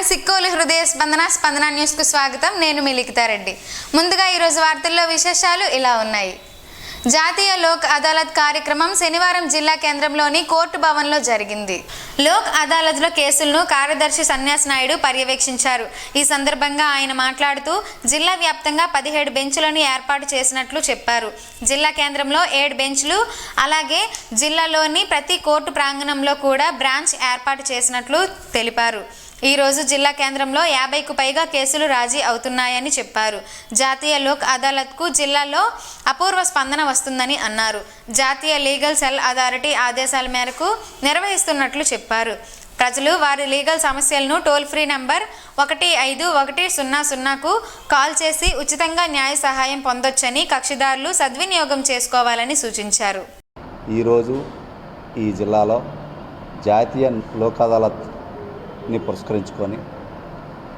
సిక్కోలు హృదయ స్పందన న్యూస్ కు స్వాగతం. నేను మీ లిఖితారెడ్డి. ముందుగా ఈ రోజు వార్తల్లో విశేషాలు ఇలా ఉన్నాయి. జాతీయ లోక్ అదాలత్ కార్యక్రమం శనివారం జిల్లా కేంద్రంలోని కోర్టు భవన్లో జరిగింది. లోక్ అదాలత్లో కేసులను కార్యదర్శి సన్యాస్ నాయుడు పర్యవేక్షించారు. ఈ సందర్భంగా ఆయన మాట్లాడుతూ జిల్లా వ్యాప్తంగా 17 బెంచ్లను ఏర్పాటు చేసినట్లు చెప్పారు. జిల్లా కేంద్రంలో 7 బెంచ్లు, అలాగే జిల్లాలోని ప్రతి కోర్టు ప్రాంగణంలో కూడా బ్రాంచ్ ఏర్పాటు చేసినట్లు తెలిపారు. ఈ రోజు జిల్లా కేంద్రంలో 50కు పైగా కేసులు రాజీ అవుతున్నాయని చెప్పారు. జాతీయ లోక్ అదాలత్కు జిల్లాలో అపూర్వ స్పందన వస్తుందని అన్నారు. జాతీయ లీగల్ సెల్ అథారిటీ ఆదేశాల మేరకు నిర్వహిస్తున్నట్లు చెప్పారు. ప్రజలు వారి లీగల్ సమస్యలను టోల్ ఫ్రీ నంబర్ 15-100కు కాల్ చేసి ఉచితంగా న్యాయ సహాయం పొందొచ్చని కక్షిదారులు సద్వినియోగం చేసుకోవాలని సూచించారు. ఈరోజు ఈ జిల్లాలో జాతీయ లోక్ అదాలత్ని పురస్కరించుకొని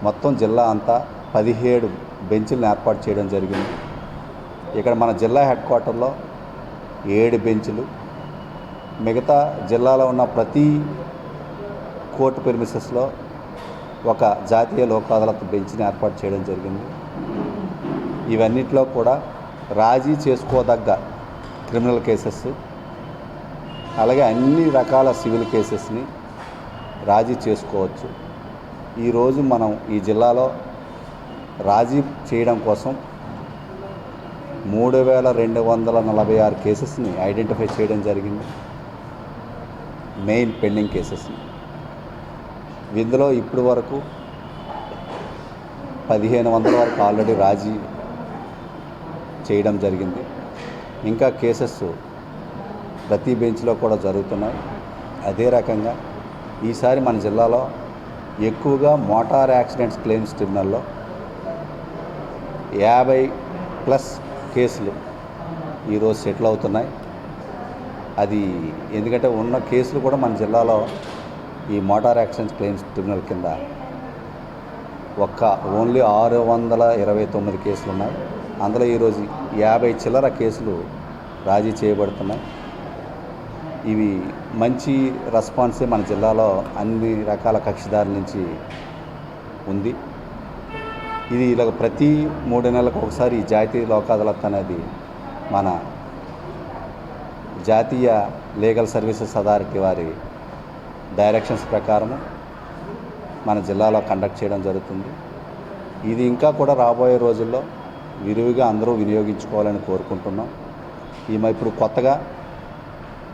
మొత్తం జిల్లా అంతా 17 బెంచ్లను ఏర్పాటు చేయడం జరిగింది. ఇక్కడ మన జిల్లా హెడ్ క్వార్టర్లో 7 బెంచ్లు, మిగతా జిల్లాలో ఉన్న ప్రతి కోర్టు ప్రెమిసెస్లో ఒక జాతీయ లోక్ అదాలత్ బెంచ్ని ఏర్పాటు చేయడం జరిగింది. ఇవన్నిటిలో కూడా రాజీ చేసుకోదగ్గ క్రిమినల్ కేసెస్, అలాగే అన్ని రకాల సివిల్ కేసెస్ని రాజీ చేసుకోవచ్చు. ఈరోజు మనం ఈ జిల్లాలో రాజీ చేయడం కోసం 3246 కేసెస్ని ఐడెంటిఫై చేయడం జరిగింది, మెయిన్ పెండింగ్ కేసెస్ని. ఇందులో ఇప్పటి వరకు 1500 వరకు ఆల్రెడీ రాజీ చేయడం జరిగింది. ఇంకా కేసెస్ ప్రతి బెంచ్లో కూడా జరుగుతున్నాయి. అదే రకంగా ఈసారి మన జిల్లాలో ఎక్కువగా మోటార్ యాక్సిడెంట్స్ క్లెయిమ్స్ ట్రిబ్యునల్లో 50+ కేసులు ఈరోజు సెటిల్ అవుతున్నాయి. అది ఎందుకంటే ఉన్న కేసులు కూడా మన జిల్లాలో ఈ మోటార్ యాక్సిడెంట్స్ క్లెయిమ్స్ ట్రిబ్యునల్ కింద ఓన్లీ 629 కేసులు ఉన్నాయి. అందులో ఈరోజు 50 చిల్లర కేసులు రాజీ చేయబడుతున్నాయి. ఇవి మంచి రెస్పాన్సే మన జిల్లాలో అన్ని రకాల కక్షిదారుల నుంచి ఉంది. ఇది ఇలాగ ప్రతి 3 నెలలకు ఒకసారి ఈ జాతీయ లోక్ అదాలత్ అనేది మన జాతీయ లీగల్ సర్వీసెస్ అథారిటీ వారి డైరెక్షన్స్ ప్రకారము మన జిల్లాలో కండక్ట్ చేయడం జరుగుతుంది. ఇది ఇంకా కూడా రాబోయే రోజుల్లో విరివిగా అందరూ వినియోగించుకోవాలని కోరుకుంటున్నాం. ఇప్పుడు కొత్తగా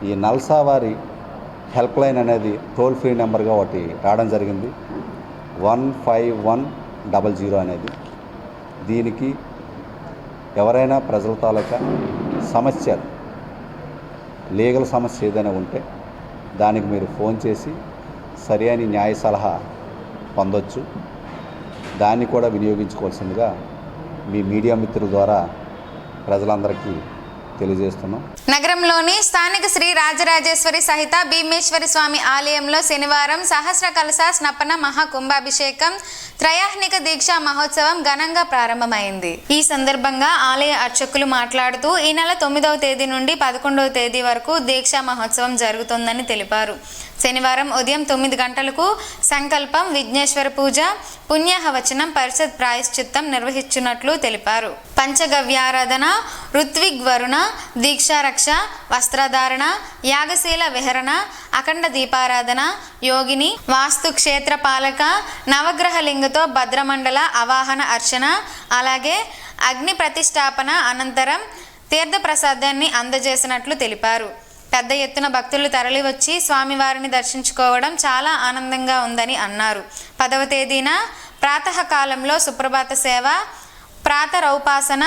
ఈ నల్సా వారి హెల్ప్ లైన్ అనేది టోల్ ఫ్రీ నెంబర్గా ఒకటి రావడం జరిగింది, 15100 అనేది. దీనికి ఎవరైనా ప్రజల తాలూకా సమస్యలు, లీగల్ సమస్య ఏదైనా ఉంటే దానికి మీరు ఫోన్ చేసి సరైన న్యాయ సలహా పొందొచ్చు. దాన్ని కూడా వినియోగించుకోవాల్సిందిగా మీ మీడియా మిత్రుల ద్వారా ప్రజలందరికీ తెలియజేస్తున్నాం. నగరంలోని స్థానిక శ్రీ రాజరాజేశ్వరి సహిత భీమేశ్వరి స్వామి ఆలయంలో శనివారం సహస్ర కలశ స్నపన మహాకుంభాభిషేకం త్రయాహ్నిక దీక్షా మహోత్సవం ఘనంగా ప్రారంభమైంది. ఈ సందర్భంగా ఆలయ అర్చకులు మాట్లాడుతూ ఈ నెల 9వ తేదీ నుండి 11వ తేదీ వరకు దీక్షా మహోత్సవం జరుగుతుందని తెలిపారు. శనివారం ఉదయం 9 గంటలకు సంకల్పం, విఘ్నేశ్వర పూజ, పుణ్యాహవచనం, పరిషత్ ప్రాయశ్చిత్తం నిర్వహించినట్లు తెలిపారు. పంచగవ్యారాధన, ఋత్విగ్వరుణ, దీక్షారక్ష, వస్త్రధారణ, యాగశీల విహరణ, అఖండ దీపారాధన, యోగిని, వాస్తు క్షేత్ర పాలక, నవగ్రహ లింగతో భద్రమండల అవాహన అర్చన, అలాగే అగ్ని ప్రతిష్టాపన అనంతరం తీర్థ ప్రసాదాన్ని అందజేసినట్లు తెలిపారు. పెద్ద ఎత్తున భక్తులు తరలివచ్చి స్వామివారిని దర్శించుకోవడం చాలా ఆనందంగా ఉందని అన్నారు. 10వ తేదీన ప్రాతకాలంలో సుప్రభాత సేవ, ప్రాతరౌపాసన,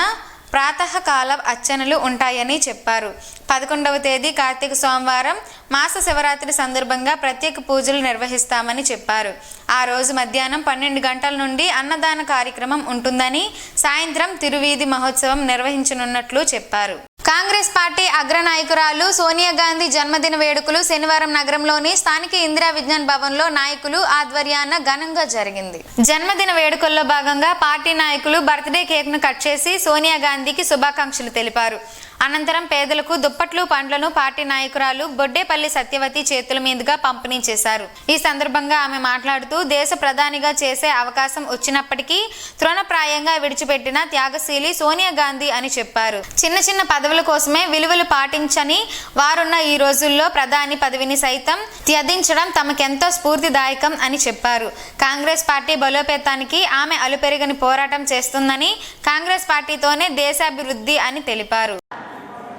ప్రాతకాల అర్చనలు ఉంటాయని చెప్పారు. 11వ తేదీ కార్తీక సోమవారం మాస శివరాత్రి సందర్భంగా ప్రత్యేక పూజలు నిర్వహిస్తామని చెప్పారు. ఆ రోజు మధ్యాహ్నం 12 గంటల నుండి అన్నదాన కార్యక్రమం ఉంటుందని, సాయంత్రం తిరువీధి మహోత్సవం నిర్వహించనున్నట్లు చెప్పారు. కాంగ్రెస్ పార్టీ అగ్రనాయకురాలు సోనియా గాంధీ జన్మదిన వేడుకలు శనివారం నగరంలోని స్థానిక ఇందిరా విజ్ఞాన్ భవన్లో నాయకులు ఆధ్వర్యాన ఘనంగా జరిగింది. జన్మదిన వేడుకల్లో భాగంగా పార్టీ నాయకులు బర్త్డే కేక్ను కట్ చేసి సోనియా గాంధీకి శుభాకాంక్షలు తెలిపారు. అనంతరం పేదలకు దుప్పట్లు పండ్లను పార్టీ నాయకురాలు బొడ్డేపల్లి సత్యవతి చేతుల మీదుగా పంపిణీ చేశారు. ఈ సందర్భంగా ఆమె మాట్లాడుతూ దేశ ప్రధానిగా చేసే అవకాశం వచ్చినప్పటికీ తృణప్రాయంగా విడిచిపెట్టిన త్యాగశీలి సోనియా గాంధీ అని చెప్పారు. చిన్న చిన్న పదవుల కోసమే విలువలు పాటించని వారున్న ఈ రోజుల్లో ప్రధాని పదవిని సైతం త్యజించడం తమకెంతో స్ఫూర్తిదాయకం అని చెప్పారు. కాంగ్రెస్ పార్టీ బలోపేతానికి ఆమె అలుపెరగని పోరాటం చేస్తుందని, కాంగ్రెస్ పార్టీతోనే దేశాభివృద్ధి అని తెలిపారు.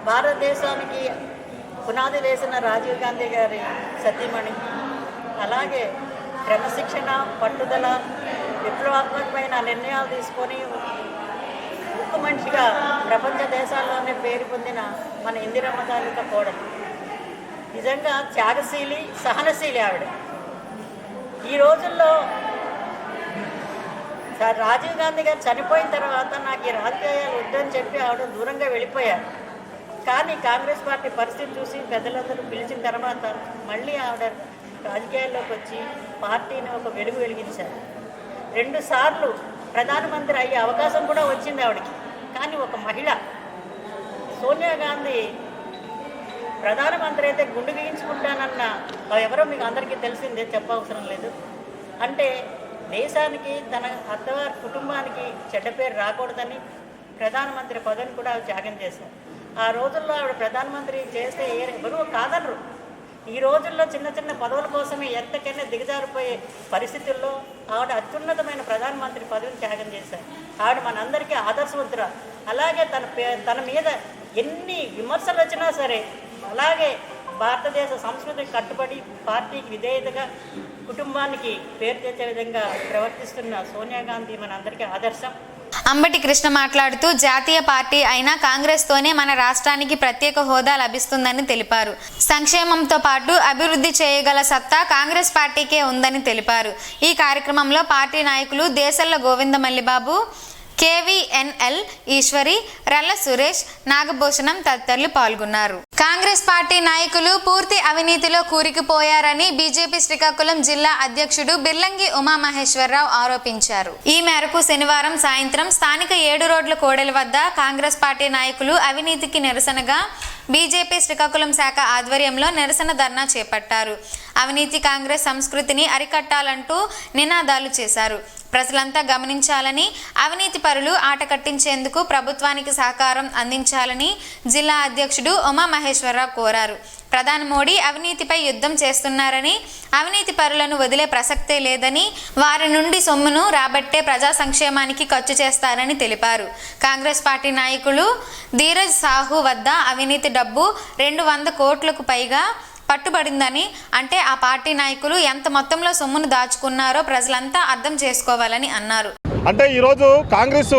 భారతదేశానికి పునాది వేసిన రాజీవ్ గాంధీ గారి సతీమణి, అలాగే క్రమశిక్షణ, పట్టుదల, విప్లవాత్మకమైన నిర్ణయాలు తీసుకొని ఉక్కు మనిషిగా ప్రపంచ దేశాల్లోనే పేరు పొందిన మన ఇందిరమ్మ తాలూకా కోడలు. నిజంగా త్యాగశీలి, సహనశీలి ఆవిడ. ఈ రోజుల్లో రాజీవ్ గాంధీ గారు చనిపోయిన తర్వాత నాకు ఈ రాజకీయాలు వద్దని చెప్పి ఆవిడ దూరంగా వెళ్ళిపోయారు. కానీ కాంగ్రెస్ పార్టీ పరిస్థితి చూసి పెద్దలందరూ పిలిచిన తర్వాత మళ్ళీ ఆవిడ రాజకీయాల్లోకి వచ్చి పార్టీని ఒక వెలుగు వెలిగించారు. 2 సార్లు ప్రధానమంత్రి అయ్యే అవకాశం కూడా వచ్చింది ఆవిడకి. కానీ ఒక మహిళ సోనియా గాంధీ ప్రధానమంత్రి అయితే గుండు గీయించుకుంటానన్న ఎవరో మీకు అందరికీ తెలిసిందే, చెప్పవసరం లేదు. అంటే దేశానికి, తన అత్తవారి కుటుంబానికి చెడ్డ పేరు రాకూడదని ప్రధానమంత్రి పదవిని కూడా త్యాగం చేశారు. ఆ రోజుల్లో ఆవిడ ప్రధానమంత్రి చేస్తే ఎవరూ కాదనరు. ఈ రోజుల్లో చిన్న చిన్న పదవుల కోసమే ఎంతకైనా దిగజారిపోయే పరిస్థితుల్లో ఆవిడ అత్యున్నతమైన ప్రధానమంత్రి పదవిని త్యాగం చేశారు. ఆవిడ మనందరికీ ఆదర్శవంతురా. అలాగే తన మీద ఎన్ని విమర్శలు వచ్చినా సరే అలాగే భారతదేశ సంస్కృతికి కట్టుబడి పార్టీకి విధేయతగా కుటుంబానికి పేరు తెచ్చే విధంగా ప్రవర్తిస్తున్న సోనియా గాంధీ మనందరికీ ఆదర్శం. అంబటి కృష్ణ మాట్లాడుతూ జాతీయ పార్టీ అయిన కాంగ్రెస్తోనే మన రాష్ట్రానికి ప్రత్యేక హోదా లభిస్తుందని తెలిపారు. సంక్షేమంతో పాటు అభివృద్ధి చేయగల సత్తా కాంగ్రెస్ పార్టీకే ఉందని తెలిపారు. ఈ కార్యక్రమంలో పార్టీ నాయకులు దేశల్ల గోవిందమల్లిబాబు, కేవీఎన్ఎల్ ఈశ్వరి, రల్ల సురేష్, నాగభూషణం తదితరులు పాల్గొన్నారు. కాంగ్రెస్ పార్టీ నాయకులు పూర్తి అవినీతిలో కూరుకుపోయారని బీజేపీ శ్రీకాకుళం జిల్లా అధ్యక్షుడు బిర్లంగి ఉమామహేశ్వరరావు ఆరోపించారు. ఈ మేరకు శనివారం సాయంత్రం స్థానిక 7 రోడ్ల కోడెల వద్ద కాంగ్రెస్ పార్టీ నాయకులు అవినీతికి నిరసనగా బీజేపీ శ్రీకాకుళం శాఖ ఆధ్వర్యంలో నిరసన ధర్నా చేపట్టారు. అవినీతి కాంగ్రెస్ సంస్కృతిని అరికట్టాలంటూ నినాదాలు చేశారు. ప్రజలంతా గమనించాలని, అవినీతి పరులు ఆట కట్టించేందుకు ప్రభుత్వానికి సహకారం అందించాలని జిల్లా అధ్యక్షుడు ఉమామహేశ్వరరావు కోరారు. ప్రధాని మోడీ అవినీతిపై యుద్ధం చేస్తున్నారని, అవినీతి పరులను వదిలే ప్రసక్తే లేదని, వారి నుండి సొమ్మును రాబట్టే ప్రజా సంక్షేమానికి ఖర్చు చేస్తారని తెలిపారు. కాంగ్రెస్ పార్టీ నాయకులు ధీరజ్ సాహు వద్ద అవినీతి డబ్బు 200 కోట్లకు పైగా పట్టుబడిందని, అంటే ఆ పార్టీ నాయకులు ఎంత మొత్తంలో సొమ్మును దాచుకున్నారో ప్రజలంతా అర్థం చేసుకోవాలని అన్నారు. అంటే ఈరోజు కాంగ్రెస్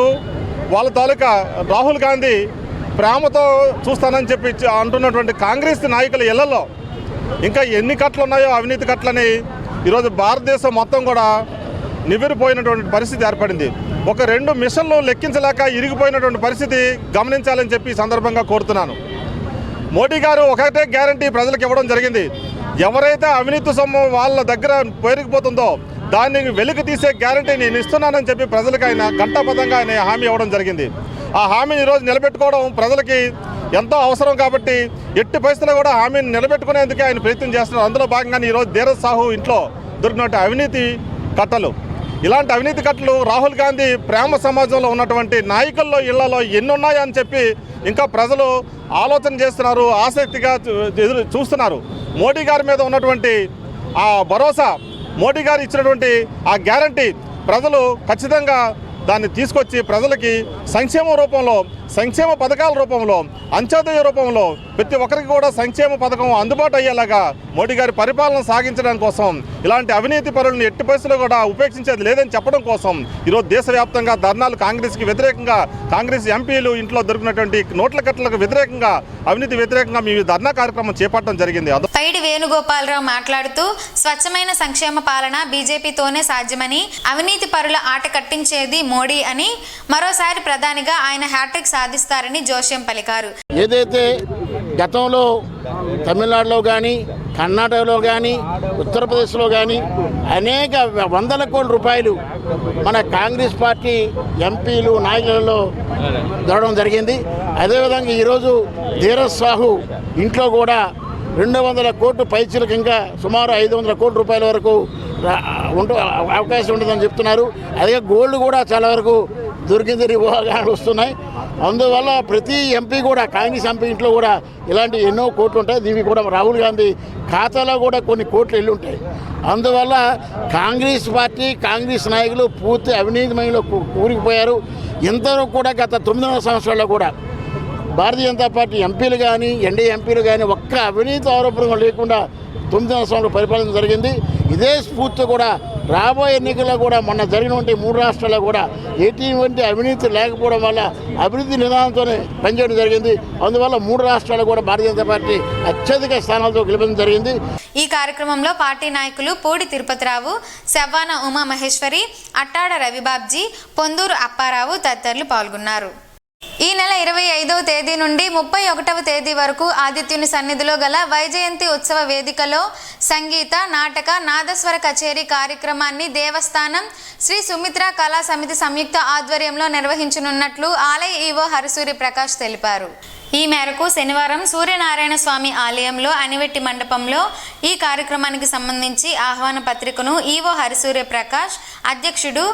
వాళ్ళ తాలూకా రాహుల్ గాంధీ ప్రేమతో చూస్తానని చెప్పి అంటున్నటువంటి కాంగ్రెస్ నాయకుల ఇళ్లలో ఇంకా ఎన్ని కట్లు ఉన్నాయో అవినీతి కట్లని ఈరోజు భారతదేశం మొత్తం కూడా నివ్వెరపోయినటువంటి పరిస్థితి ఏర్పడింది. ఒక 2 మిషన్లు లెక్కించలేక ఇరిగిపోయినటువంటి పరిస్థితి గమనించాలని చెప్పి ఈ సందర్భంగా కోరుతున్నాను. మోడీ గారు ఒకటే గ్యారంటీ ప్రజలకు ఇవ్వడం జరిగింది. ఎవరైతే అవినీతి సొమ్ము వాళ్ళ దగ్గర పేరుకుపోతుందో దాన్ని వెలికి తీసే గ్యారంటీ నేను ఇస్తున్నానని చెప్పి ప్రజలకు ఆయన ఘంటాపథంగా ఆయన హామీ ఇవ్వడం జరిగింది. ఆ హామీని ఈరోజు నిలబెట్టుకోవడం ప్రజలకి ఎంతో అవసరం కాబట్టి ఎట్టి పరిస్థితుల్లో కూడా హామీని నిలబెట్టుకునేందుకే ఆయన ప్రయత్నం చేస్తున్నారు. అందులో భాగంగానే ఈరోజు ధీరజ్ సాహు ఇంట్లో దొరికినట్టు అవినీతి కట్టలు, ఇలాంటి అవినీతి కట్టలు రాహుల్ గాంధీ ప్రేమ సమాజంలో ఉన్నటువంటి నాయకుల్లో ఇళ్లలో ఎన్ని ఉన్నాయని చెప్పి ఇంకా ప్రజలు ఆలోచన చేస్తున్నారు, ఆసక్తిగా చూస్తున్నారు. మోడీ గారి మీద ఉన్నటువంటి ఆ భరోసా, మోడీ గారు ఇచ్చినటువంటి ఆ గ్యారంటీ ప్రజలు ఖచ్చితంగా దాన్ని తీసుకొచ్చి ప్రజలకి సంక్షేమ రూపంలో, సంక్షేమ పథకాల రూపంలో, అంత్యోదయ రూపంలో ప్రతి ఒక్కరికి కూడా సంక్షేమ పథకం అందుబాటు అయ్యేలాగా మోడీ గారి పరిపాలన సాగించడం కోసం, ఇలాంటి అవినీతి పరులను ఎట్టి పరిస్థితుల్లో కూడా ఉపేక్షించేది లేదని చెప్పడం కోసం ఈరోజు దేశవ్యాప్తంగా ధర్నాలు, కాంగ్రెస్కి వ్యతిరేకంగా, కాంగ్రెస్ ఎంపీలు ఇంట్లో దొరికినటువంటి నోట్ల కట్టలకు వ్యతిరేకంగా, అవినీతి వ్యతిరేకంగా మీ ధర్నా కార్యక్రమం చేపట్టడం జరిగింది. పైడి వేణుగోపాలరావు మాట్లాడుతూ స్వచ్ఛమైన సంక్షేమ పాలన బీజేపీతోనే సాధ్యమని, అవినీతి పరుల ఆట కట్టించేది మోడీ అని, మరోసారి ప్రధానిగా ఆయన హ్యాట్రిక్ సాధిస్తారని జోస్యం పలికారు. ఏదైతే గతంలో తమిళనాడులో కానీ కర్ణాటకలో కానీ ఉత్తరప్రదేశ్లో కానీ అనేక వందల కోట్ల రూపాయలు మన కాంగ్రెస్ పార్టీ ఎంపీలు నాయకులలో దొరకడం జరిగింది. అదేవిధంగా ఈరోజు ధీరజ్ సాహు ఇంట్లో కూడా 200 కోట్లు పైచీలకు ఇంకా సుమారు 500 కోట్ల రూపాయల వరకు అవకాశం ఉంటుందని చెప్తున్నారు. అదే గోల్డ్ కూడా చాలా వరకు దొరికిందని ఊహాగానాలు వస్తున్నాయి. అందువల్ల ప్రతి ఎంపీ కూడా కాంగ్రెస్ ఎంపీ ఇంట్లో కూడా ఇలాంటి ఎన్నో కోట్లు ఉంటాయి. దీనికి కూడా రాహుల్ గాంధీ ఖాతాలో కూడా కొన్ని కోట్లు వెళ్ళి ఉంటాయి. అందువల్ల కాంగ్రెస్ పార్టీ కాంగ్రెస్ నాయకులు పూర్తి అవినీతిమయంలో కూరుకుపోయారు. ఇంతవరకు కూడా గత 9 సంవత్సరాల్లో కూడా భారతీయ జనతా పార్టీ ఎంపీలు కానీ ఎన్డీఏ ఎంపీలు కానీ ఒక్క అవినీతి ఆరోపణ లేకుండా 9 సంవత్సరాలు పరిపాలన జరిగింది. ఇదే స్ఫూర్తి కూడా రాబోయే ఎన్నికల్లో కూడా మొన్న జరిగినటువంటి 3 రాష్ట్రాల్లో కూడా ఎటువంటి అవినీతి లేకపోవడం వల్ల అభివృద్ధి నిదానంతోనే పనిచేయడం జరిగింది. అందువల్ల 3 రాష్ట్రాలు కూడా భారతీయ జనతా పార్టీ అత్యధిక స్థానాలతో గెలిపించడం జరిగింది. ఈ కార్యక్రమంలో పార్టీ నాయకులు పూడి తిరుపతిరావు, శవ్వాన ఉమామహేశ్వరి, అట్టాడ రవిబాబ్జీ, పొందూరు అప్పారావు తదితరులు పాల్గొన్నారు. ఈ నెల 25వ తేదీ నుండి 31వ తేదీ వరకు ఆదిత్యుని సన్నిధిలో గల వైజయంతి ఉత్సవ వేదికలో సంగీత, నాటక, నాదస్వర కచేరీ కార్యక్రమాన్ని దేవస్థానం శ్రీ సుమిత్ర కళా సమితి సంయుక్త ఆధ్వర్యంలో నిర్వహించనున్నట్లు ఆలయ ఈవో హరిసూరి ప్రకాష్ తెలిపారు. ఈ మేరకు శనివారం సూర్యనారాయణ స్వామి ఆలయంలో అనివెట్టి మండపంలో ఈ కార్యక్రమానికి సంబంధించి ఆహ్వాన పత్రికను ఈవో హరిసూర్య ప్రకాష్, అధ్యక్షుడు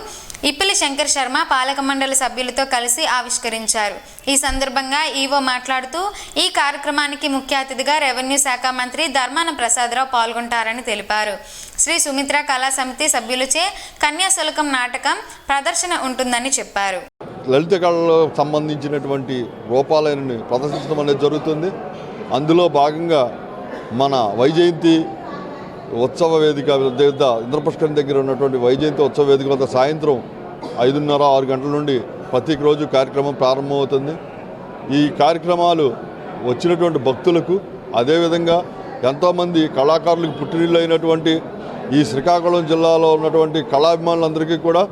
ఇప్పిలి శంకర్ శర్మ పాలక మండలి సభ్యులతో కలిసి ఆవిష్కరించారు. ఈ సందర్భంగా ఈవో మాట్లాడుతూ ఈ కార్యక్రమానికి ముఖ్య అతిథిగా రెవెన్యూ శాఖ మంత్రి ధర్మాన ప్రసాదరావు పాల్గొంటారని తెలిపారు. శ్రీ సుమిత్ర కళా సమితి సభ్యులచే కన్యాశుల్కం నాటకం ప్రదర్శన ఉంటుందని చెప్పారు. లలిత కళలో సంబంధించినటువంటి రూపాలను ప్రదర్శించడం అనేది జరుగుతుంది. అందులో భాగంగా మన వైజయంతి ఉత్సవ వేదిక వద్ద ఇంద్రపుష్కరం దగ్గర ఉన్నటువంటి వైజయంతి ఉత్సవ వేదిక వద్ద సాయంత్రం 5:30-6 గంటల నుండి ప్రతి రోజు కార్యక్రమం ప్రారంభమవుతుంది. ఈ కార్యక్రమాలు వచ్చినటువంటి భక్తులకు, అదేవిధంగా ఎంతోమంది కళాకారులకు పుట్టినిల్లు అయినటువంటి ఈ శ్రీకాకుళం జిల్లాలో ఉన్నటువంటి కళాభిమానులందరికీ కూడా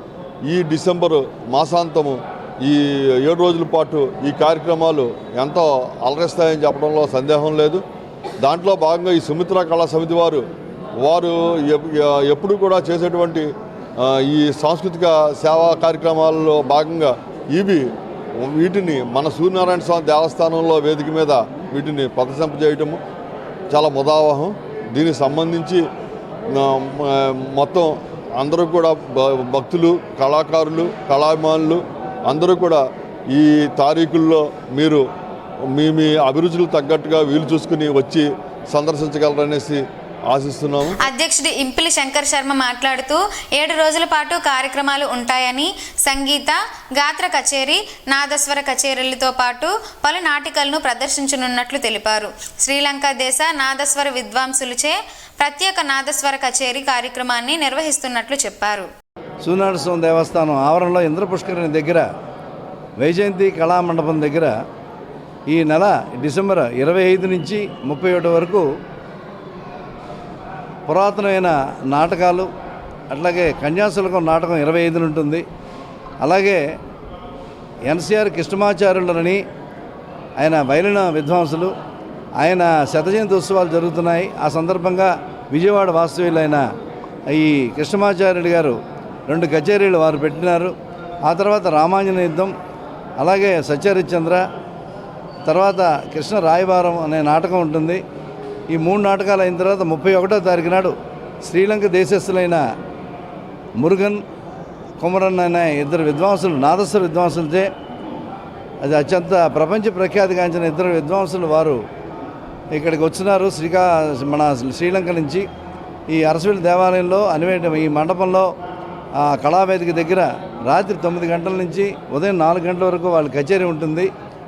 ఈ డిసెంబరు మాసాంతము ఈ 7 రోజుల పాటు ఈ కార్యక్రమాలు ఎంతో అలరిస్తాయని చెప్పడంలో సందేహం లేదు. దాంట్లో భాగంగా ఈ సుమిత్ర కళా సమితి వారు ఎప్పుడు కూడా చేసేటువంటి ఈ సాంస్కృతిక సేవా కార్యక్రమాల్లో భాగంగా వీటిని మన సూర్యనారాయణ స్వామి దేవస్థానంలో వేదిక మీద వీటిని ప్రదర్శింపజేయటము చాలా ముదావహం. దీనికి సంబంధించి మొత్తం అందరూ కూడా భక్తులు, కళాకారులు, కళాభిమానులు అందరూ కూడా ఈ తారీఖుల్లో మీరు మీ అభిరుచులకు తగ్గట్టుగా వీలు చూసుకుని వచ్చి సందర్శించగలరనేసి ఆశిస్తున్నాము. అధ్యక్షుడు ఇంపిలి శంకర్ శర్మ మాట్లాడుతూ 7 రోజుల పాటు కార్యక్రమాలు ఉంటాయని, సంగీత, గాత్ర కచేరీ, నాదస్వర కచేరీలతో పాటు పలు నాటికలను ప్రదర్శించనున్నట్లు తెలిపారు. శ్రీలంక దేశ నాదస్వర విద్వాంసులచే ప్రత్యేక నాదస్వర కచేరీ కార్యక్రమాన్ని నిర్వహిస్తున్నట్లు చెప్పారు. సూర్యనారాయణ స్వామి దేవస్థానం ఆవరణలో ఇంద్రపుష్కరిణి దగ్గర వైజయంతి కళామండపం దగ్గర ఈ నెల డిసెంబర్ 25 నుంచి 31 వరకు పురాతనమైన నాటకాలు, అట్లాగే కన్యాశుల్కం నాటకం 25 ఉంటుంది. అలాగే ఎన్సిఆర్ కృష్ణమాచార్యులని ఆయన వైలిన విద్వాంసులు, ఆయన శతజయంతి ఉత్సవాలు జరుగుతున్నాయి. ఆ సందర్భంగా విజయవాడ వాస్తవ్యులైన ఈ కృష్ణమాచార్యులు గారు 2 కచేరీలు వారు పెట్టినారు. ఆ తర్వాత రామాంజన యుద్ధం, అలాగే సత్యహరిశ్చంద్ర, తర్వాత కృష్ణ రాయబారం అనే నాటకం ఉంటుంది. ఈ 3 నాటకాలు అయిన తర్వాత 31వ తారీఖు నాడు శ్రీలంక దేశస్థులైన మురుగన్, కుమరన్ అనే 2 విద్వాంసులు, నాదస్వర విద్వాంసులచే, అది అత్యంత ప్రపంచ ప్రఖ్యాతిగాంచిన 2 విద్వాంసులు వారు ఇక్కడికి వచ్చినారు మన శ్రీలంక నుంచి. ఈ అరసవిల్లి దేవాలయంలో ఈ మండపంలో కళావేదిక దగ్గర రాత్రి 9 గంటల నుంచి ఉదయం 4 గంటల వరకు వాళ్ళ కచేరీ ఉంటుంది.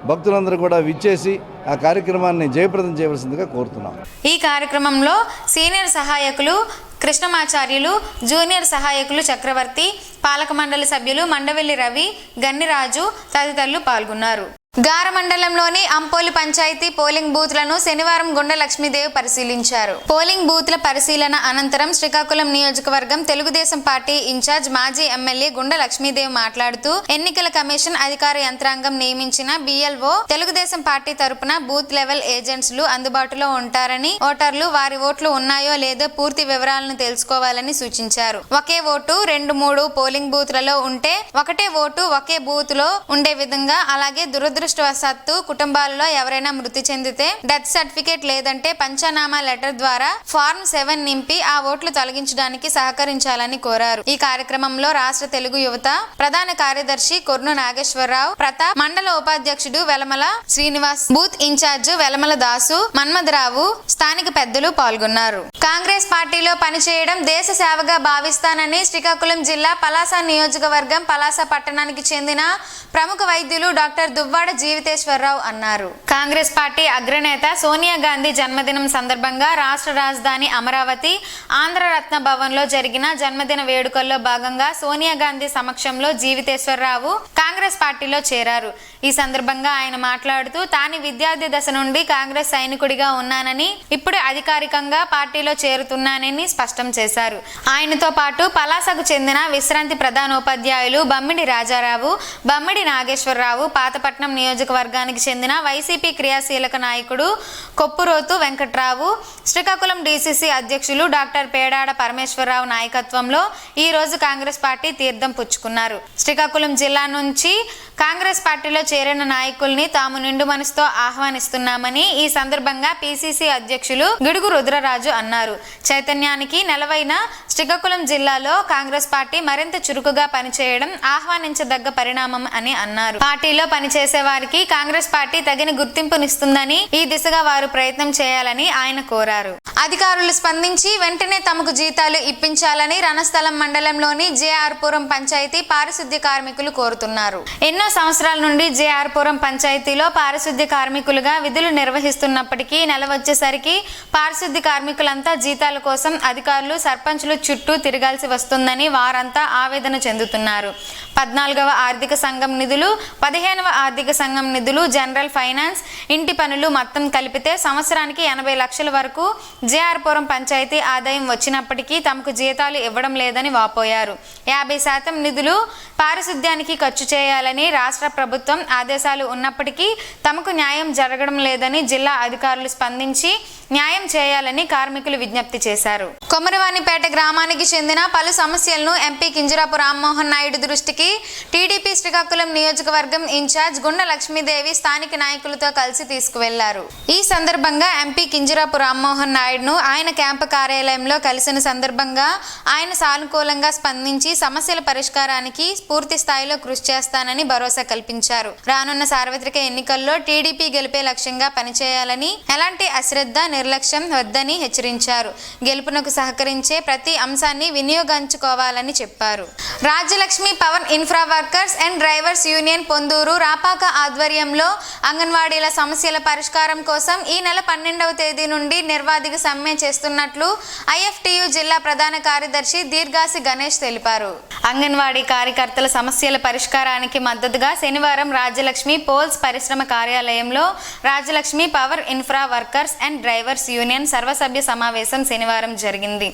భక్తులందరూ కూడా విచ్చేసి ఆ కార్యక్రమాన్ని జయప్రదం చేయవలసిందిగా కోరుతున్నాం. ఈ కార్యక్రమంలో సీనియర్ సహాయకులు కృష్ణమాచార్యులు, జూనియర్ సహాయకులు చక్రవర్తి, పాలక మండలి సభ్యులు మండవెల్లి రవి, గన్నిరాజు తదితరులు పాల్గొన్నారు. గార మండలంలోని అంపోలి పంచాయతీ పోలింగ్ బూత్లను శనివారం గుండె లక్ష్మీదేవి పరిశీలించారు. పోలింగ్ బూత్ల పరిశీలన అనంతరం శ్రీకాకుళం నియోజకవర్గం తెలుగుదేశం పార్టీ ఇన్ఛార్జ్ మాజీ ఎమ్మెల్యే గుండె లక్ష్మీదేవి మాట్లాడుతూ ఎన్నికల కమిషన్ అధికార యంత్రాంగం నియమించిన BLO తెలుగుదేశం పార్టీ తరపున బూత్ లెవెల్ ఏజెంట్స్లు అందుబాటులో ఉంటారని, ఓటర్లు వారి ఓట్లు ఉన్నాయో లేదో పూర్తి వివరాలను తెలుసుకోవాలని సూచించారు. ఒకే ఓటు 2-3 పోలింగ్ బూత్లలో ఉంటే ఒకటే ఓటు ఒకే బూత్ లో ఉండే విధంగా, అలాగే దురదృష్టవశాత్తు కుటుంబాలలో ఎవరైనా మృతి చెందితే డెత్ సర్టిఫికేట్ లేదంటే పంచనామా లెటర్ ద్వారా ఫార్మ్ 7 నింపి ఆ ఓట్లు తొలగించడానికి సహకరించాలని కోరారు. ఈ కార్యక్రమంలో రాష్ట్ర తెలుగు యువత ప్రధాన కార్యదర్శి కొర్ను నాగేశ్వరరావు, ప్రతాప్, మండల ఉపాధ్యక్షుడు వెలమల శ్రీనివాస్, బూత్ ఇన్ఛార్జ్ వెలమల దాసు, మన్మథరావు, స్థానిక పెద్దలు పాల్గొన్నారు. కాంగ్రెస్ పార్టీలో పనిచేయడం దేశ సేవగా భావిస్తానని శ్రీకాకుళం జిల్లా పలాస నియోజకవర్గం పలాస పట్టణానికి చెందిన ప్రముఖ వైద్యులు డాక్టర్ దువ్వాడ జీవితేశ్వరరావు అన్నారు. కాంగ్రెస్ పార్టీ అగ్రనేత సోనియా గాంధీ జన్మదినం సందర్భంగా రాష్ట్ర రాజధాని అమరావతి ఆంధ్రరత్న భవన్ లో జరిగిన జన్మదిన వేడుకల్లో భాగంగా సోనియా గాంధీ సమక్షంలో జీవితేశ్వరరావు కాంగ్రెస్ పార్టీలో చేరారు. ఈ సందర్భంగా ఆయన మాట్లాడుతూ తాను విద్యార్థి దశ నుండి కాంగ్రెస్ సైనికుడిగా ఉన్నానని, ఇప్పుడు అధికారికంగా పార్టీలో చేరుతున్నానని స్పష్టం చేశారు. ఆయనతో పాటు పలాసకు చెందిన విశ్రాంతి ప్రధానోపాధ్యాయులు బమ్మిడి రాజారావు, బమ్మిడి నాగేశ్వరరావు, పాతపట్నం నియోజకవర్గానికి చెందిన వైసీపీ క్రియాశీలక నాయకుడు కొప్పురోతు వెంకట్రావు, శ్రీకాకుళం DCC అధ్యక్షులు డాక్టర్ పేడాడ పరమేశ్వరరావు నాయకత్వంలో ఈ రోజు కాంగ్రెస్ పార్టీ తీర్థం పుచ్చుకున్నారు. శ్రీకాకుళం జిల్లా నుంచి కాంగ్రెస్ పార్టీలో చేరిన నాయకుల్ని తాము నిండు మనసుతో ఆహ్వానిస్తున్నామని ఈ సందర్భంగా PCC అధ్యక్షులు గిడుగు రుద్రరాజు అన్నారు. చైతన్యానికి నెలవైన శ్రీకాకుళం జిల్లాలో కాంగ్రెస్ పార్టీ మరింత చురుకుగా పనిచేయడం ఆహ్వానించదగ్గ పరిణామం అని అన్నారు. పార్టీలో పనిచేసే వారికి కాంగ్రెస్ పార్టీ తగిన గుర్తింపునిస్తుందని, ఈ దిశగా వారు ప్రయత్నం చేయాలని ఆయన కోరారు. అధికారులు స్పందించి వెంటనే తమకు జీతాలు ఇప్పించాలని రణస్థలం మండలంలోని JR పురం పంచాయతీ పారిశుద్ధ్య కార్మికులు కోరుతున్నారు. ఎన్నో సంవత్సరాల నుండి JR పురం పంచాయతీలో పారిశుద్ధ్య కార్మికులుగా విధులు నిర్వహిస్తున్నప్పటికీ నెల వచ్చేసరికి పారిశుద్ధ్య కార్మికులంతా జీతాల కోసం అధికారులు, సర్పంచులు చుట్టూ తిరగాల్సి వస్తుందని వారంతా ఆవేదన చెందుతున్నారు. 14వ ఆర్థిక సంఘం నిధులు, 15వ ఆర్థిక సంఘం నిధులు, జనరల్ ఫైనాన్స్, ఇంటి పనులు మొత్తం కలిపితే సంవత్సరానికి 80 లక్షల వరకు JR పురం పంచాయతీ ఆదాయం వచ్చినప్పటికీ తమకు జీతాలు ఇవ్వడం లేదని వాపోయారు. 50% నిధులు పారిశుద్ధ్యానికి ఖర్చు చేయాలని రాష్ట్ర ప్రభుత్వం ఆదేశాలు ఉన్నప్పటికీ తమకు న్యాయం జరగడం లేదని జిల్లా అధికారులు స్పందించి న్యాయం చేయాలని కార్మికులు విజ్ఞప్తి చేశారు. కొమరవానిపేట గ్రామానికి చెందిన పలు సమస్యలను ఎంపీ కింజరాపు రామ్మోహన్ నాయుడు దృష్టికి టీడీపీ శ్రీకాకుళం నియోజకవర్గం ఇన్ఛార్జ్ గుండె లక్ష్మీదేవి స్థానిక నాయకులతో కలిసి తీసుకువెళ్లారు. ఈ సందర్భంగా ఎంపీ కింజరాపు రామ్మోహన్ నాయుడును ఆయన క్యాంపు కార్యాలయంలో కలిసిన సందర్భంగా ఆయన సానుకూలంగా స్పందించి సమస్యల పరిష్కారానికి పూర్తి స్థాయిలో కృషి చేస్తానని భరోసా కల్పించారు. రానున్న సార్వత్రిక ఎన్నికల్లో టీడీపీ గెలిపే లక్ష్యంగా పనిచేయాలని, ఎలాంటి అశ్రద్ధ, నిర్లక్ష్యం వద్దని హెచ్చరించారు. గెలుపునకు సహకరించే ప్రతి అంశాన్ని వినియోగించుకోవాలని చెప్పారు. Rajyalakshmi power infra workers and drivers union Ponduru Rapaka ఆధ్వర్యంలో అంగన్వాడీల సమస్యల పరిష్కారం కోసం ఈ నెల 12వ తేదీ నుండి నిర్వాధిక సమ్మె చేస్తున్నట్లు IFTU జిల్లా ప్రధాన కార్యదర్శి దీర్ఘాసి గణేష్ తెలిపారు. అంగన్వాడీ కార్యకర్తల సమస్యల పరిష్కారానికి మద్దతుగా శనివారం రాజ్యలక్ష్మి పోల్స్ పరిశ్రమ కార్యాలయంలో Rajyalakshmi power infra workers and drivers union సర్వసభ్య సమావేశం శనివారం జరిగింది.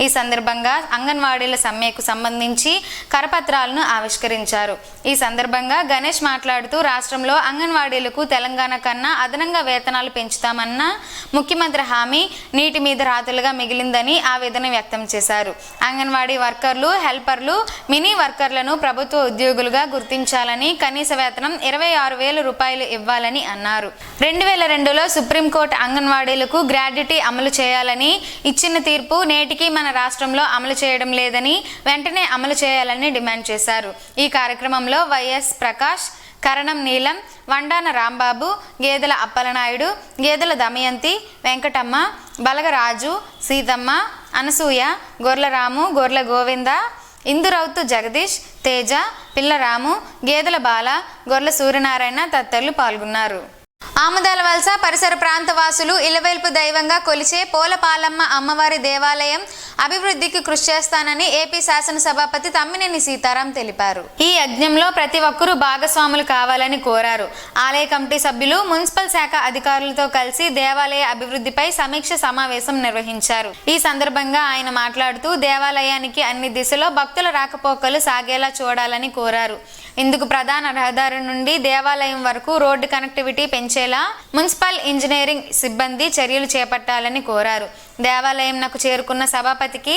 ఈ సందర్భంగా అంగన్వాడీల సమ్మెకు సంబంధించి కరపత్రాలను ఆవిష్కరించారు. ఈ సందర్భంగా గణేష్ మాట్లాడుతూ రాష్ట్రంలో అంగన్వాడీలకు తెలంగాణ కన్నా అదనంగా వేతనాలు పెంచుతామన్న ముఖ్యమంత్రి హామీ నీటి మీద రాతలుగా మిగిలిందని ఆవేదన వ్యక్తం చేశారు. అంగన్వాడీ వర్కర్లు, హెల్పర్లు, మినీ వర్కర్లను ప్రభుత్వ ఉద్యోగులుగా గుర్తించాలని, కనీస వేతనం 26,000 రూపాయలు ఇవ్వాలని అన్నారు. 2002లో సుప్రీంకోర్టు అంగన్వాడీలకు గ్రాడ్యుటీ అమలు చేయాలని ఇచ్చిన తీర్పు నేటికి మన రాష్ట్రంలో అమలు చేయడం లేదని, వెంటనే అమలు చేయాలని డిమాండ్ చేశారు. ఈ కార్యక్రమంలో వైఎస్ ప్రకాష్, కరణం నీలం, వండాన రాంబాబు, గేదెల అప్పలనాయుడు, గేదెల దమయంతి, వెంకటమ్మ, బలగరాజు, సీతమ్మ, అనసూయ, గొర్లరాము, గొర్ల గోవింద, ఇందురౌతు జగదీష్, తేజ, పిల్లరాము, గేదెల బాల, గొర్ల సూర్యనారాయణ తదితరులు పాల్గొన్నారు. ఆముదాల వలస పరిసర ప్రాంత వాసులు ఇలవేల్పు దైవంగా కొలిచే పోలపాలమ్మ అమ్మవారి దేవాలయం అభివృద్ధికి కృషి చేస్తానని ఏపీ శాసనసభాపతి తమ్మినేని సీతారాం తెలిపారు. ఈ యజ్ఞంలో ప్రతి ఒక్కరూ భాగస్వాములు కావాలని కోరారు. ఆలయ కమిటీ సభ్యులు మున్సిపల్ శాఖ అధికారులతో కలిసి దేవాలయ అభివృద్ధిపై సమీక్ష సమావేశం నిర్వహించారు. ఈ సందర్భంగా ఆయన మాట్లాడుతూ దేవాలయానికి అన్ని దిశలో భక్తుల రాకపోకలు సాగేలా చూడాలని కోరారు. ఇందుకు ప్రధాన రహదారి నుండి దేవాలయం వరకు రోడ్డు కనెక్టివిటీ పెంచేలా మున్సిపల్ ఇంజనీరింగ్ సిబ్బంది చర్యలు చేపట్టాలని కోరారు. దేవాలయంనకు చేరుకున్న సభాపతికి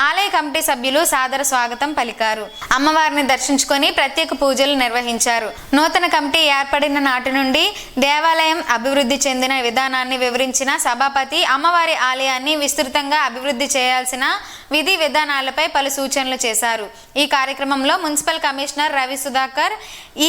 ఆలయ కమిటీ సభ్యులు సాదర స్వాగతం పలికారు. అమ్మవారిని దర్శించుకొని ప్రత్యేక పూజలు నిర్వహించారు. నూతన కమిటీ ఏర్పడిన నాటి నుండి దేవాలయం అభివృద్ధి చెందిన విధానాన్ని వివరించిన సభాపతి అమ్మవారి ఆలయాన్ని విస్తృతంగా అభివృద్ధి చేయాల్సిన విధి విధానాలపై పలు సూచనలు చేశారు. ఈ కార్యక్రమంలో municipal commissioner Ravi Sudhakar,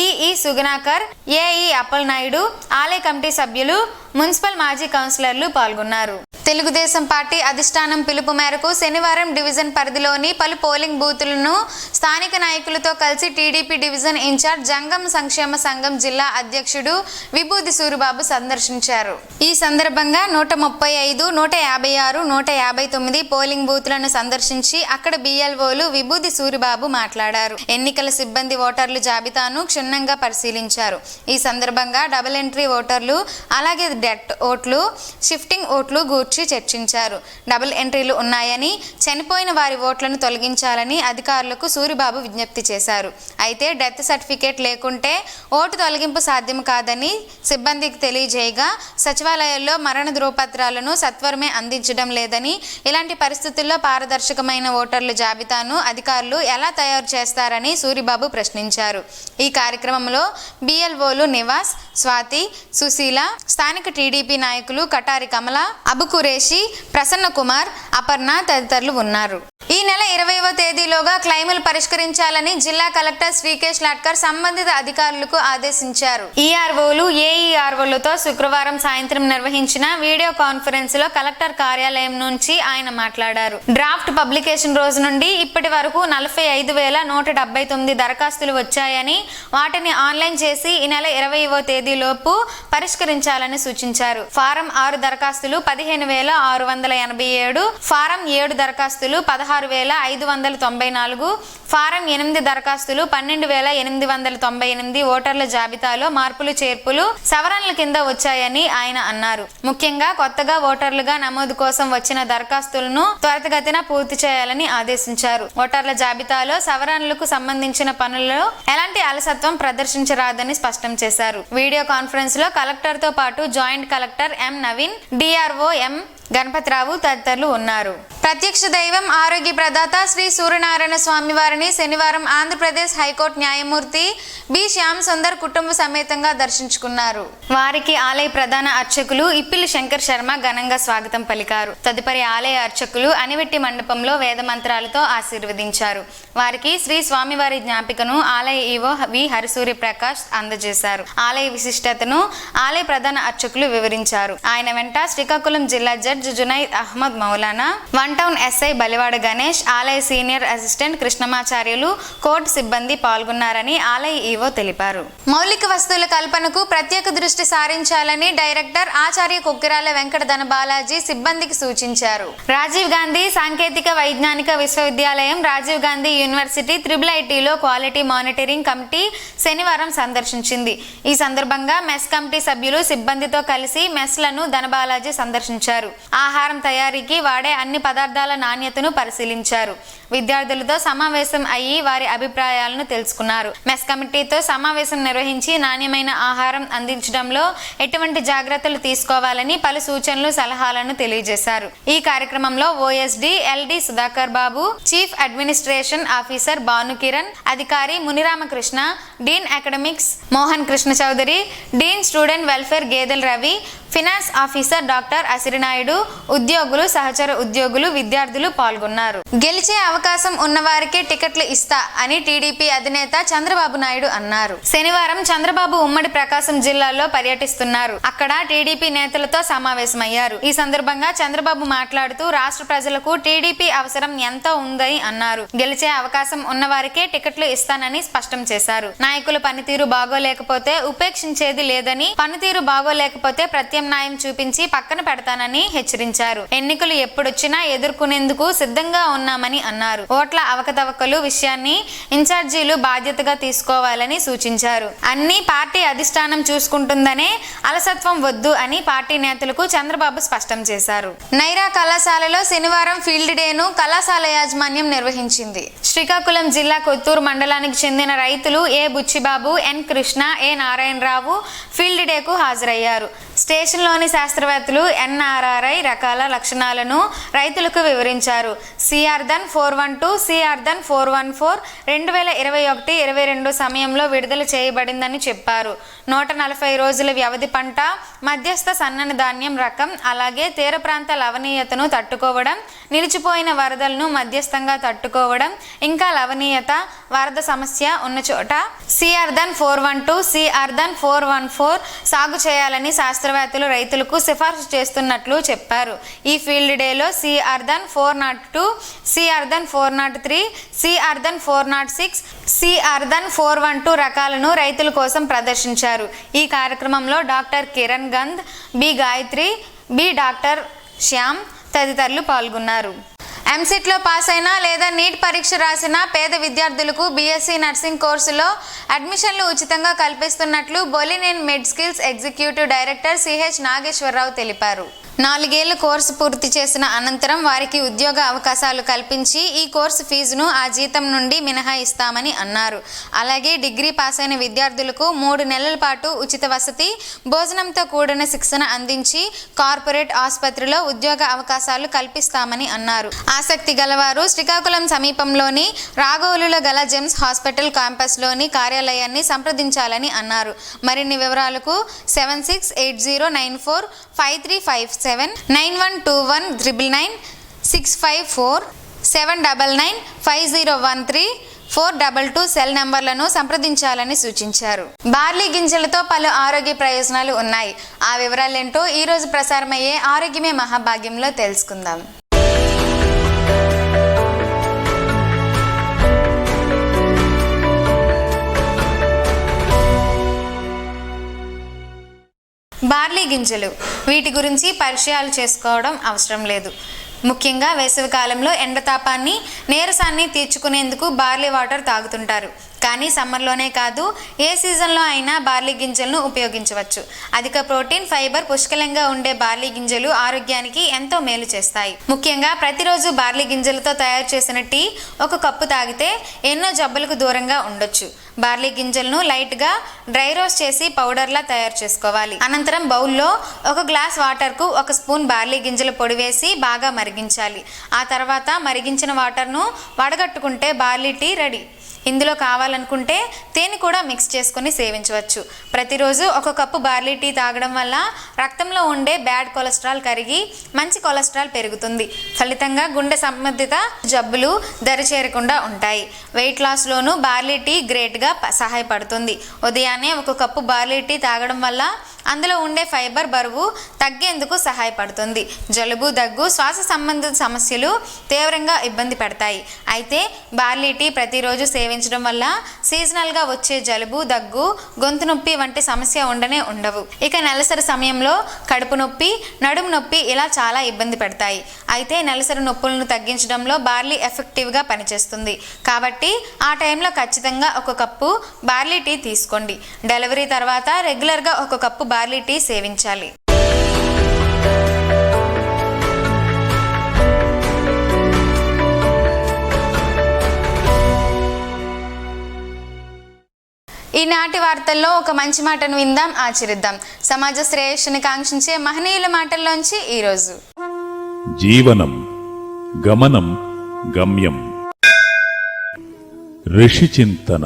EE Sugunakar, AE Appalanaidu, ఆలయ కమిటీ సభ్యులు, మున్సిపల్ మాజీ కౌన్సిలర్లు పాల్గొన్నారు. తెలుగుదేశం పార్టీ అధిష్టానం పిలుపు మేరకు శనివారం డివిజన్ పరిధిలోని పలు పోలింగ్ బూతులను స్థానిక నాయకులతో కలిసి టీడీపీ డివిజన్ ఇన్ఛార్జ్ జంగం సంక్షేమ సంఘం జిల్లా అధ్యక్షుడు విభూది సూరిబాబు సందర్శించారు. ఈ సందర్భంగా 135, 156, 159 పోలింగ్ బూతులను సందర్శించి అక్కడ బిఎల్ఓలు విభూది సూరిబాబు మాట్లాడారు. ఎన్నికల సిబ్బంది ఓటర్లు జాబితాను క్షుణ్ణంగా పరిశీలించారు. ఈ సందర్భంగా డబుల్ ఎంట్రీ ఓటర్లు, అలాగే డెట్ ఓట్లు, షిఫ్టింగ్ ఓట్లు గూర్చి చర్చించారు. డబుల్ ఎంట్రీలు ఉన్నాయని, చనిపోయిన వారి ఓట్లను తొలగించాలని అధికారులకు సూరిబాబు విజ్ఞప్తి చేశారు. అయితే డెత్ సర్టిఫికేట్ లేకుంటే ఓటు తొలగింపు సాధ్యం కాదని సిబ్బందికి తెలియజేయగా సచివాలయాల్లో మరణ ధృవపత్రాలను సత్వరమే అందించడం లేదని, ఇలాంటి పరిస్థితుల్లో పారదర్శకమైన ఓటర్ల జాబితాను అధికారులు ఎలా తయారు చేస్తారని సూరిబాబు ప్రశ్నించారు. ఈ కార్యక్రమంలో బిఎల్ఓలు నివాస్, స్వాతి, సుశీల, స్థానిక టీడీపీ నాయకులు కటారి కమల, అబు కురేషి, ప్రసన్న కుమార్, అపర్ణ తదితరులు ఉన్నారు. ఈ నెల 20వ తేదీలోగా క్లెయిములు పరిష్కరించాలని జిల్లా కలెక్టర్ శ్రీకేష్ లాట్కర్ సంబంధిత అధికారులకు ఆదేశించారు. ఈఆర్ఓలు, ఏఈఆర్ఓలతో శుక్రవారం సాయంత్రం నిర్వహించిన వీడియో కాన్ఫరెన్స్ లో కలెక్టర్ కార్యాలయం నుంచి ఆయన మాట్లాడారు. డ్రాఫ్ట్ పబ్లికేషన్ రోజు నుండి ఇప్పటి వరకు 45,179 దరఖాస్తులు వచ్చాయని, వాటిని ఆన్లైన్ చేసి ఈ నెల 20వ తేదీలోపు పరిష్కరించాలని సూచించారు. ఫారం 6 దరఖాస్తులు 15,687, ఫారం 7 దరఖాస్తులు 16,594, ఫారం 8 దరఖాస్తులు 12,898 ఓటర్ల జాబితాలో మార్పులు, చేర్పులు, సవరణల కింద వచ్చాయని ఆయన అన్నారు. ముఖ్యంగా కొత్తగా ఓటర్లుగా నమోదు కోసం వచ్చిన దరఖాస్తులను త్వరితగతిన పూర్తి చేయాలని ఆదేశించారు. ఓటర్ల జాబితాలో సవరణలకు సంబంధించిన పనుల్లో ఎలాంటి అలసత్వం ప్రదర్శించరాదని స్పష్టం చేశారు. వీడియో కాన్ఫరెన్స్ లో కలెక్టర్ తో పాటు joint collector M Naveen, DRO ఎం గణపతిరావు తదితరులు ఉన్నారు. ప్రత్యక్ష దైవం, ఆరోగ్య ప్రదాత శ్రీ సూర్యనారాయణ స్వామి వారిని శనివారం ఆంధ్రప్రదేశ్ హైకోర్టు న్యాయమూర్తి బి శ్యామ్ సుందర్ కుటుంబ సమేతంగా దర్శించుకున్నారు. వారికి ఆలయ ప్రధాన అర్చకులు ఇప్పిలి శంకర్ శర్మ ఘనంగా స్వాగతం పలికారు. తదుపరి ఆలయ అర్చకులు అనివెట్టి మండపంలో వేద మంత్రాలతో ఆశీర్వదించారు. వారికి శ్రీ స్వామివారి జ్ఞాపికను ఆలయ ఈవో వి హరిసూర్య ప్రకాష్ అందజేశారు. ఆలయ విశిష్టతను ఆలయ ప్రధాన అర్చకులు వివరించారు. ఆయన వెంట శ్రీకాకుళం జిల్లా judge Junaid Ahmad Maulana, one town SI Balivada Ganesh, ఆలయ సీనియర్ అసిస్టెంట్ కృష్ణమాచార్యులు, కోర్టు సిబ్బంది పాల్గొన్నారని ఆలయ ఈవో తెలిపారు. మౌలిక వస్తువుల కల్పనకు ప్రత్యేక దృష్టి సారించాలని డైరెక్టర్ ఆచార్య కొక్కిరాల వెంకట ధన బాలాజీ సిబ్బందికి సూచించారు. రాజీవ్ గాంధీ సాంకేతిక వైజ్ఞానిక విశ్వవిద్యాలయం, రాజీవ్ గాంధీ యూనివర్సిటీ IIITలో క్వాలిటీ మానిటరింగ్ కమిటీ శనివారం సందర్శించింది. ఈ సందర్భంగా మెస్ కమిటీ సభ్యులు సిబ్బందితో కలిసి మెస్లను ధనబాలాజీ సందర్శించారు. ఆహారం తయారీకి వాడే అన్ని పదార్థాల నాణ్యతను పరిశీలించారు. విద్యార్థులతో సమావేశం అయ్యి వారి అభిప్రాయాలను తెలుసుకున్నారు. మెస్ కమిటీతో సమావేశం నిర్వహించి నాణ్యమైన ఆహారం అందించడంలో ఎటువంటి జాగ్రత్తలు తీసుకోవాలని పలు సూచనలు, సలహాలను తెలియజేశారు. ఈ కార్యక్రమంలో OSD LD Sudhakar Babu, chief administration officer Bhanukiran, అధికారి Muniramakrishna, dean academics Mohan Krishna Chowdary, dean student welfare Gedela Ravi, finance officer doctor Asirinaidu, ఉద్యోగులు, సహచర ఉద్యోగులు, విద్యార్థులు పాల్గొన్నారు. గెలిచే అవకాశం ఉన్నవారికే టికెట్లు ఇస్తా అని టీడీపీ అధినేత చంద్రబాబు నాయుడు అన్నారు. శనివారం చంద్రబాబు ఉమ్మడి ప్రకాశం జిల్లాలో పర్యటిస్తున్నారు. అక్కడ టీడీపీ నేతలతో సమావేశమయ్యారు. ఈ సందర్భంగా చంద్రబాబు మాట్లాడుతూ రాష్ట్ర ప్రజలకు టీడీపీ అవసరం ఎంతో ఉందని అన్నారు. గెలిచే అవకాశం ఉన్నవారికే టికెట్లు ఇస్తానని స్పష్టం చేశారు. నాయకుల పనితీరు బాగోలేకపోతే ఉపేక్షించేది లేదని, పనితీరు బాగోలేకపోతే ప్రత్యామ్నాయం చూపించి పక్కన పెడతానని హెచ్చరించారు. ఎన్నికలు ఎప్పుడొచ్చినా ఎదుర్కొనేందుకు సిద్ధంగా ఉన్నామని అన్నారు. ఓట్ల అవకతవకలు విషయాన్ని ఇన్ఛార్జీలు బాధ్యతగా తీసుకోవాలని సూచించారు. అన్ని పార్టీ అధిష్టానం చూసుకుంటుందనే అలసత్వం వద్దు అని పార్టీ నేతలకు చంద్రబాబు స్పష్టం చేశారు. నైరా కళాశాలలో శనివారం ఫీల్డ్ డేను కళాశాల యాజమాన్యం నిర్వహించింది. శ్రీకాకుళం జిల్లా కొత్తూరు మండలానికి చెందిన రైతులు ఏ బుచ్చిబాబు, ఎన్ కృష్ణ, ఏ నారాయణరావు ఫీల్డ్ డేకు హాజరయ్యారు. స్టేషన్లోని శాస్త్రవేత్తలు ఎన్ఆర్ఆర్ఐ రకాల లక్షణాలను రైతులకు వివరించారు. సిఆర్ధన్ 412, సిఆర్ధన్ 414 2021-22 సమయంలో విడుదల చేయబడిందని చెప్పారు. 140 రోజుల వ్యవధి పంట, మధ్యస్థ సన్నని ధాన్యం రకం, అలాగే తీర ప్రాంత లవణీయతను తట్టుకోవడం, నిలిచిపోయిన వరదలను మధ్యస్థంగా తట్టుకోవడం, ఇంకా లవణీయత, వరద సమస్య ఉన్న చోట సిఆర్ధన్ 412, సిఆర్ధన్ 414 సాగు చేయాలని శాస్త్రవేత్తలు రైతులకు సిఫార్సు చేస్తున్నట్లు చెప్పారు. ఈ ఫీల్డ్ డేలో సిఆర్ధన్ 402, సిఆర్ధన్ 403, సిఆర్ధన్ 406, సిఆర్ధన్ 412 రకాలను రైతుల కోసం ప్రదర్శించారు. ఈ కార్యక్రమంలో doctor Kiran Gandh, B Gayathri, B doctor Shyam తదితరులు పాల్గొన్నారు. ఎంసెట్లో పాస్ అయినా లేదా నీట్ పరీక్ష రాసిన పేద విద్యార్థులకు బీఎస్సీ నర్సింగ్ కోర్సులో అడ్మిషన్లు ఉచితంగా కల్పిస్తున్నట్లు Bolin med skills executive director CH Nageswararao తెలిపారు. 4 ఏళ్ల కోర్సు పూర్తి చేసిన అనంతరం వారికి ఉద్యోగ అవకాశాలు కల్పించి ఈ కోర్సు ఫీజును ఆ జీతం నుండి మినహాయిస్తామని అన్నారు. అలాగే డిగ్రీ పాస్ అయిన విద్యార్థులకు 3 నెలల పాటు ఉచిత వసతి, భోజనంతో కూడిన శిక్షణ అందించి కార్పొరేట్ ఆసుపత్రిలో ఉద్యోగ అవకాశాలు కల్పిస్తామని అన్నారు. ఆసక్తి గలవారు శ్రీకాకుళం సమీపంలోని రాఘోలులో గల జెమ్స్ హాస్పిటల్ క్యాంపస్లోని కార్యాలయాన్ని సంప్రదించాలని అన్నారు. మరిన్ని వివరాలకు 7680945357 9121 654 799 5013 422 సెల్ నంబర్లను సంప్రదించాలని సూచించారు. బార్లీ గింజలతో పలు ఆరోగ్య ప్రయోజనాలు ఉన్నాయి. ఆ వివరాలేంటో ఈ రోజు ప్రసారమయ్యే ఆరోగ్యమే మహాభాగ్యంలో తెలుసుకుందాం. బార్లీ గింజలు, వీటి గురించి పరిచయాలు చేసుకోవడం అవసరం లేదు. ముఖ్యంగా వేసవికాలంలో ఎండతాపాన్ని, నీరసాన్ని తీర్చుకునేందుకు బార్లీ వాటర్ తాగుతుంటారు. కానీ సమ్మర్లోనే కాదు, ఏ సీజన్లో అయినా బార్లీ గింజలను ఉపయోగించవచ్చు. అధిక ప్రోటీన్, ఫైబర్ పుష్కలంగా ఉండే బార్లీ గింజలు ఆరోగ్యానికి ఎంతో మేలు చేస్తాయి. ముఖ్యంగా ప్రతిరోజు బార్లీ గింజలతో తయారు చేసిన టీ 1 కప్పు తాగితే ఎన్నో జబ్బులకు దూరంగా ఉండొచ్చు. బార్లీ గింజలను లైట్గా డ్రై రోస్ట్ చేసి పౌడర్లా తయారు చేసుకోవాలి. అనంతరం బౌల్లో 1 గ్లాస్ వాటర్కు 1 స్పూన్ బార్లీ గింజల పొడి వేసి బాగా మరిగించాలి. ఆ తర్వాత మరిగించిన వాటర్ను వడగట్టుకుంటే బార్లీ టీ రెడీ. ఇందులో కావాలనుకుంటే తేనె కూడా మిక్స్ చేసుకొని సేవించవచ్చు. ప్రతిరోజు 1 కప్పు బార్లీ టీ తాగడం వల్ల రక్తంలో ఉండే బ్యాడ్ కొలెస్ట్రాల్ కరిగి మంచి కొలెస్ట్రాల్ పెరుగుతుంది. ఫలితంగా గుండె సంబంధిత జబ్బులు దరిచేరకుండా ఉంటాయి. వెయిట్ లాస్లోనూ బార్లీ టీ గ్రేట్గా సహాయపడుతుంది. ఉదయాన్నే 1 కప్పు బార్లీ టీ తాగడం వల్ల అందులో ఉండే ఫైబర్ బరువు తగ్గేందుకు సహాయపడుతుంది. జలుబు, దగ్గు, శ్వాస సంబంధిత సమస్యలు తీవ్రంగా ఇబ్బంది పెడతాయి. అయితే బార్లీ టీ ప్రతిరోజు సేవించడం వల్ల సీజనల్గా వచ్చే జలుబు, దగ్గు, గొంతు నొప్పి వంటి సమస్య ఉండవు. ఇక నెలసరి సమయంలో కడుపు నొప్పి, నడుము నొప్పి ఇలా చాలా ఇబ్బంది పెడతాయి. అయితే నెలసరి నొప్పులను తగ్గించడంలో బార్లీ ఎఫెక్టివ్గా పనిచేస్తుంది. కాబట్టి ఆ టైంలో ఖచ్చితంగా 1 కప్పు బార్లీ టీ తీసుకోండి. డెలివరీ తర్వాత రెగ్యులర్గా 1 కప్పు బార్లీ టీ సేవించాలి. ఈనాటి వార్తల్లో ఒక మంచి మాటను విందాం, ఆచరిద్దాం. సమాజ శ్రేయస్సుని కాంక్షించే మహనీయుల మాటల్లోంచి ఈరోజు. జీవనం గమనం గమ్యం. ఋషి చింతన.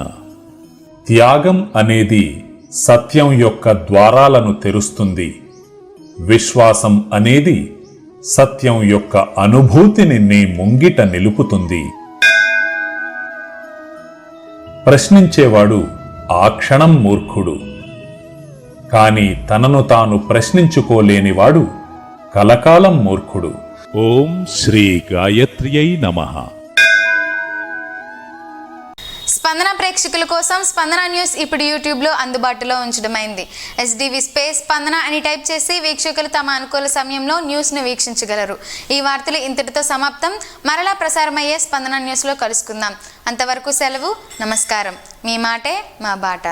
త్యాగం అనేది సత్యం యొక్క ద్వారాలను తెరుస్తుంది. విశ్వాసం అనేది సత్యం యొక్క అనుభూతిని నీ ముంగిట నిలుపుతుంది. ప్రశ్నించేవాడు ఆ క్షణం మూర్ఖుడు, కాని తనను తాను ప్రశ్నించుకోలేనివాడు కలకాలం మూర్ఖుడు. ఓం శ్రీ గాయత్ర్యై నమః. స్పందన ప్రేక్షకుల కోసం స్పందన న్యూస్ ఇప్పుడు యూట్యూబ్లో అందుబాటులో ఉంచడమైంది. SDV స్పేస్ స్పందన అని టైప్ చేసి వీక్షకులు తమ అనుకూల సమయంలో న్యూస్ను వీక్షించగలరు. ఈ వార్తలు ఇంతటితో సమాప్తం. మరలా ప్రసారమయ్యే స్పందన న్యూస్లో కలుసుకుందాం. అంతవరకు సెలవు. నమస్కారం. మీ మాటే మా బాట.